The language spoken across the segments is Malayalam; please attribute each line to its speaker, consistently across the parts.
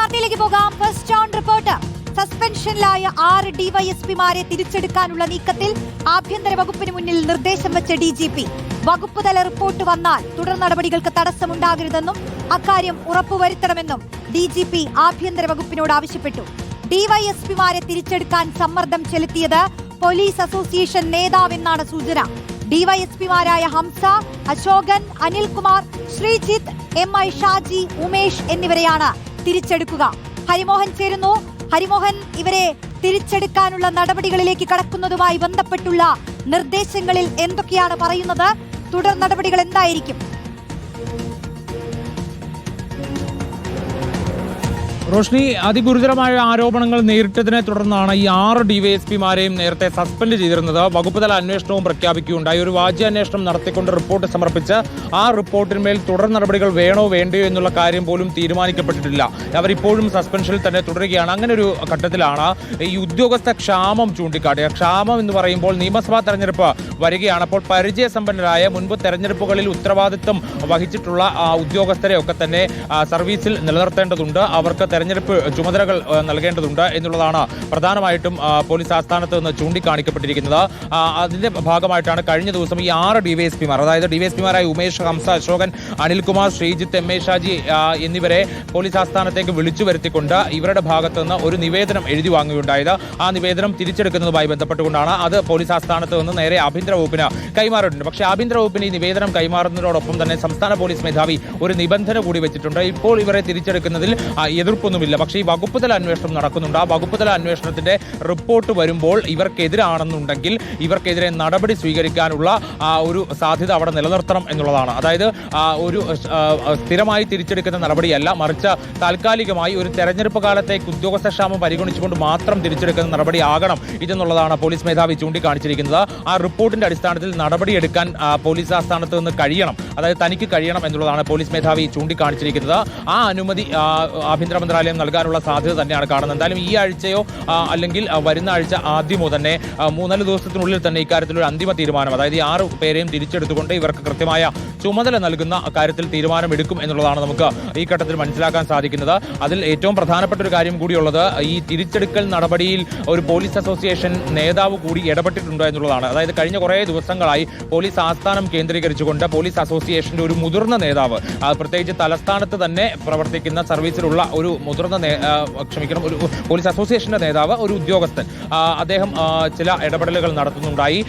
Speaker 1: വാർത്തയിലേക്ക് പോകാം. First on report. സസ്പെൻഷനിലായ 6 ഡിവൈഎസ്പിമാരെ തിരിച്ചെടുക്കാനുള്ള നീക്കത്തിൽ ആഭ്യന്തര വകുപ്പിന് മുന്നിൽ നിർദ്ദേശം വെച്ച ഡിജിപി. വകുപ്പ് തല റിപ്പോർട്ട് വന്നാൽ തുടർ നടപടികൾക്ക് തടസ്സമുണ്ടാകരുതെന്നും അക്കാര്യം ഉറപ്പുവരുത്തണമെന്നും ഡിജിപി ആഭ്യന്തര വകുപ്പിനോട് ആവശ്യപ്പെട്ടു. ഡിവൈഎസ്പിമാരെ തിരിച്ചെടുക്കാൻ സമ്മർദ്ദം ചെലുത്തിയത് പോലീസ് അസോസിയേഷൻ നേതാവെന്നാണ് സൂചന. ഡിവൈഎസ്പിമാരായ ഹംസ, അശോകൻ, അനിൽകുമാർ, ശ്രീജിത്ത്, MI ഷാജി, ഉമേഷ് എന്നിവരെയാണ് തിരിച്ചെടുക്കുക. ഹരിമോഹൻ ചേരുന്നു. ഹരിമോഹൻ, ഇവരെ തിരിച്ചെടുക്കാനുള്ള നടപടികളിലേക്ക് കടക്കുന്നതുമായി ബന്ധപ്പെട്ടുള്ള നിർദ്ദേശങ്ങളിൽ എന്തൊക്കെയാണ് പറയുന്നത്? തുടർ നടപടികൾ എന്തായിരിക്കും?
Speaker 2: റോഷ്നി, അതിഗുരുതരമായ ആരോപണങ്ങൾ നേരിട്ടതിനെ തുടർന്നാണ് ഈ 6 ഡിവൈഎസ്പിമാരെയും നേരത്തെ സസ്പെൻഡ് ചെയ്തിരുന്നത്. വകുപ്പ് തല അന്വേഷണവും പ്രഖ്യാപിക്കുകയുണ്ടായി. ഒരു വാച്യാന്വേഷണം നടത്തിക്കൊണ്ട് റിപ്പോർട്ട് സമർപ്പിച്ച് ആ റിപ്പോർട്ടിന്മേൽ തുടർ നടപടികൾ വേണോ വേണ്ടയോ എന്നുള്ള കാര്യം പോലും തീരുമാനിക്കപ്പെട്ടിട്ടില്ല. അവരിപ്പോഴും സസ്പെൻഷനിൽ തന്നെ തുടരുകയാണ്. അങ്ങനെ ഒരു ഘട്ടത്തിലാണ് ഈ ഉദ്യോഗസ്ഥ ക്ഷാമം ചൂണ്ടിക്കാട്ടിയത്. ക്ഷാമം എന്ന് പറയുമ്പോൾ നിയമസഭാ തെരഞ്ഞെടുപ്പ് വരികയാണ്. അപ്പോൾ പരിചയസമ്പന്നരായ മുൻപ് തെരഞ്ഞെടുപ്പുകളിൽ ഉത്തരവാദിത്വം വഹിച്ചിട്ടുള്ള ഉദ്യോഗസ്ഥരെ ഒക്കെ തന്നെ സർവീസിൽ നിലനിർത്തേണ്ടതുണ്ട്. അവർക്ക് തെരഞ്ഞെടുപ്പ് ചുമതലകൾ നൽകേണ്ടതുണ്ട് എന്നുള്ളതാണ് പ്രധാനമായിട്ടും പോലീസ് ആസ്ഥാനത്ത് നിന്ന് ചൂണ്ടിക്കാണിക്കപ്പെട്ടിരിക്കുന്നത്. അതിന്റെ ഭാഗമായിട്ടാണ് കഴിഞ്ഞ ദിവസം ഈ 6 ഡിവൈഎസ്പിമാർ, അതായത് ഡിവൈഎസ്പിമാരായ ഉമേഷ്, ഹംസ, അശോകൻ, അനിൽകുമാർ, ശ്രീജിത്ത്, MI ഷാജി എന്നിവരെ പോലീസ് ആസ്ഥാനത്തേക്ക് വിളിച്ചു വരുത്തിക്കൊണ്ട് ഇവരുടെ ഭാഗത്ത് നിന്ന് ഒരു നിവേദനം എഴുതി വാങ്ങുകയുണ്ടായത്. ആ നിവേദനം തിരിച്ചെടുക്കുന്നതുമായി ബന്ധപ്പെട്ടുകൊണ്ടാണ് അത് പോലീസ് ആസ്ഥാനത്ത് നിന്ന് നേരെ ആഭ്യന്തര വകുപ്പിന് കൈമാറിയിട്ടുണ്ട്. പക്ഷേ ആഭ്യന്തര വകുപ്പിന് ഈ നിവേദനം കൈമാറുന്നതോടൊപ്പം തന്നെ സംസ്ഥാന പോലീസ് മേധാവി ഒരു നിബന്ധന കൂടി വെച്ചിട്ടുണ്ട്. ഇപ്പോൾ ഇവരെ തിരിച്ചെടുക്കുന്നതിൽ എതിർപ്പൊന്നുമില്ല. പക്ഷേ ഈ വകുപ്പ് തല അന്വേഷണം നടക്കുന്നുണ്ട്. ആ വകുപ്പ് തല അന്വേഷണത്തിന്റെ റിപ്പോർട്ട് വരുമ്പോൾ ഇവർക്കെതിരാണെന്നുണ്ടെങ്കിൽ ഇവർക്കെതിരെ നടപടി സ്വീകരിക്കാനുള്ള ഒരു സാധ്യത അവിടെ നിലനിർത്തണം എന്നുള്ളതാണ്. അതായത് ഒരു സ്ഥിരമായി തിരിച്ചെടുക്കുന്ന നടപടിയല്ല, മറിച്ച് താൽക്കാലികമായി ഒരു തെരഞ്ഞെടുപ്പ് കാലത്തേക്ക് ഉദ്യോഗസ്ഥക്ഷാമം പരിഗണിച്ചുകൊണ്ട് മാത്രം തിരിച്ചെടുക്കുന്ന നടപടിയാകണം ഇതെന്നുള്ളതാണ് പോലീസ് മേധാവി ചൂണ്ടിക്കാണിച്ചിരിക്കുന്നത്. ആ റിപ്പോർട്ടിന്റെ അടിസ്ഥാനത്തിൽ നടപടിയെടുക്കാൻ പോലീസ് ആസ്ഥാനത്ത് നിന്ന് കഴിയണം, അതായത് തനിക്ക് കഴിയണം എന്നുള്ളതാണ് പോലീസ് മേധാവി ചൂണ്ടിക്കാണിച്ചിരിക്കുന്നത്. ആ അനുമതി ആഭ്യന്തര മന്ത്രാലയം നൽകാനുള്ള സാധ്യത തന്നെയാണ് കാണുന്നത്. എന്തായാലും ഈ ആഴ്ചയോ അല്ലെങ്കിൽ വരുന്ന ആഴ്ച ആദ്യമോ തന്നെ 3-4 ദിവസത്തിനുള്ളിൽ തന്നെ ഇക്കാര്യത്തിലൊരു അന്തിമ തീരുമാനം, അതായത് ഈ 6 പേരെയും തിരിച്ചെടുത്തുകൊണ്ട് ഇവർക്ക് കൃത്യമായ ചുമതല നൽകുന്ന കാര്യത്തിൽ തീരുമാനമെടുക്കും എന്നുള്ളതാണ് നമുക്ക് ഈ ഘട്ടത്തിൽ മനസ്സിലാക്കാൻ സാധിക്കുന്നത്. അതിൽ ഏറ്റവും പ്രധാനപ്പെട്ട ഒരു കാര്യം കൂടിയുള്ളത് ഈ തിരിച്ചെടുക്കൽ നടപടിയിൽ ഒരു പോലീസ് അസോസിയേഷൻ നേതാവ് കൂടി ഇടപെട്ടിട്ടുണ്ട് എന്നുള്ളതാണ്. അതായത് കഴിഞ്ഞ കുറേ ദിവസങ്ങളായി പോലീസ് ആസ്ഥാനം കേന്ദ്രീകരിച്ചുകൊണ്ട് പോലീസ് അസോസിയേഷന്റെ ഒരു മുതിർന്ന നേതാവ്, പ്രത്യേകിച്ച് തലസ്ഥാനത്ത് തന്നെ പ്രവർത്തിക്കുന്ന സർവീസിലുള്ള ഒരു മുതിർന്ന ഒരു പോലീസ് അസോസിയേഷന്റെ നേതാവ്, ഒരു ഉദ്യോഗസ്ഥൻ, അദ്ദേഹം ചില ഇടപെടലുകൾ നടത്തുന്നുണ്ടായി.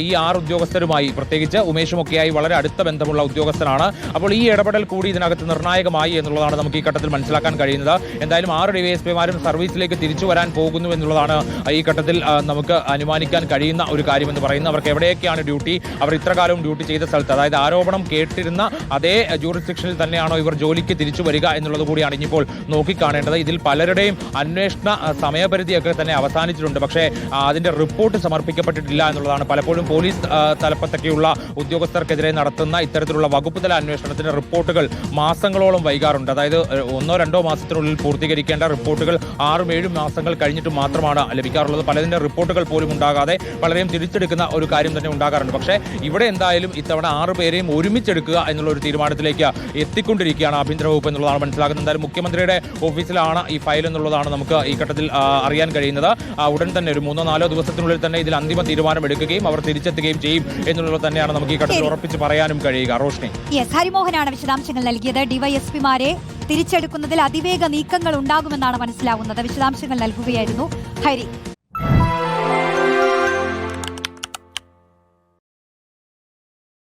Speaker 2: ഈ 6 ഉദ്യോഗസ്ഥരുമായി, പ്രത്യേകിച്ച് ഉമേഷുമൊക്കെയായി വളരെ അടുത്ത ബന്ധമുള്ള ഉദ്യോഗസ്ഥനാണ്. അപ്പോൾ ഈ ഇടപെടൽ കൂടി ഇതിനകത്ത് നിർണായകമായി എന്നുള്ളതാണ് നമുക്ക് ഈ ഘട്ടത്തിൽ മനസ്സിലാക്കാൻ കഴിയുന്നത്. എന്തായാലും 6 ഡിവൈഎസ്പിമാരും സർവീസിലേക്ക് തിരിച്ചു വരാൻ പോകുന്നു എന്നുള്ളതാണ് ഈ ഘട്ടത്തിൽ നമുക്ക് അനുമാനിക്കാൻ കഴിയുന്ന ഒരു കാര്യമെന്ന് പറയുന്നത്. അവർക്ക് എവിടെയൊക്കെയാണ് ഡ്യൂട്ടി, അവർ ഇത്രകാലവും ഡ്യൂട്ടി ചെയ്ത സ്ഥലത്ത്, അതായത് ആരോപണം കേട്ടിരുന്ന അതേ ജൂറിസ്ഡിക്ഷനിൽ തന്നെയാണോ ഇവർ ജോലിക്ക് തിരിച്ചു വരിക എന്നുള്ളത് കൂടിയാണ് ഇനിയിപ്പോൾ നോക്കിക്കാണേണ്ടത്. ഇതിൽ പലരുടെയും അന്വേഷണ സമയപരിധിയൊക്കെ തന്നെ അവസാനിച്ചിട്ടുണ്ട്. പക്ഷേ അതിന്റെ റിപ്പോർട്ട് സമർപ്പിക്കപ്പെട്ടിട്ടില്ല എന്നുള്ളതാണ്. പലപ്പോഴും പോലീസ് തലപ്പത്തൊക്കെയുള്ള ഉദ്യോഗസ്ഥർക്കെതിരെ നടത്തുന്ന ഇത്തരത്തിലുള്ള വകുപ്പ് തല അന്വേഷണത്തിന്റെ റിപ്പോർട്ടുകൾ മാസങ്ങളോളം വൈകാറുണ്ട്. അതായത് 1-2 മാസത്തിനുള്ളിൽ പൂർത്തീകരിക്കേണ്ട റിപ്പോർട്ടുകൾ 6-7 മാസങ്ങൾ കഴിഞ്ഞിട്ട് മാത്രമാണ് ലഭിക്കാറുള്ളത്. പലതിന്റെ റിപ്പോർട്ടുകൾ പോലും ഉണ്ടാകാതെ പലരെയും തിരിച്ചെടുക്കുന്ന ഒരു കാര്യം തന്നെ ഉണ്ടാകാറുണ്ട്. പക്ഷേ ഇവിടെ എന്തായാലും ഇത്തവണ 6 പേരെയും ഒരുമിച്ചെടുക്കുക എന്നുള്ള ഒരു തീരുമാനത്തിലേക്ക് എത്തിക്കൊണ്ടിരിക്കുകയാണ് ആഭ്യന്തര വകുപ്പ് എന്നുള്ളതാണ് മനസ്സിലാക്കുന്നത്. എന്തായാലും മുഖ്യമന്ത്രിയുടെ ഓഫീസിലാണ് ഈ ഫയൽ എന്നുള്ളതാണ് നമുക്ക് ഈ ഘട്ടത്തിൽ അറിയാൻ കഴിയുന്നത്. ഉടൻ തന്നെ ഒരു 3-4 ദിവസത്തിനുള്ളിൽ തന്നെ ഇതിൽ അന്തിമ തീരുമാനം എടുക്കുകയും അവർ തിരിച്ചെത്തുകയും ചെയ്യും എന്നുള്ളത് തന്നെയാണ് നമുക്ക് ഈ ഘട്ടത്തിൽ ഉറപ്പിച്ച് പറയാനും കഴിയുക. റോഷ്നി,
Speaker 1: ഹരിമോഹനാണ് വിശദാംശങ്ങൾ നൽകിയത്. ഡിവൈഎസ്പിമാരെ തിരിച്ചെടുക്കുന്നതിൽ അതിവേഗ നീക്കങ്ങൾ ഉണ്ടാകുമെന്നാണ് മനസ്സിലാവുന്നത്. വിശദാംശങ്ങൾ നൽകുകയായിരുന്നു ഹരി.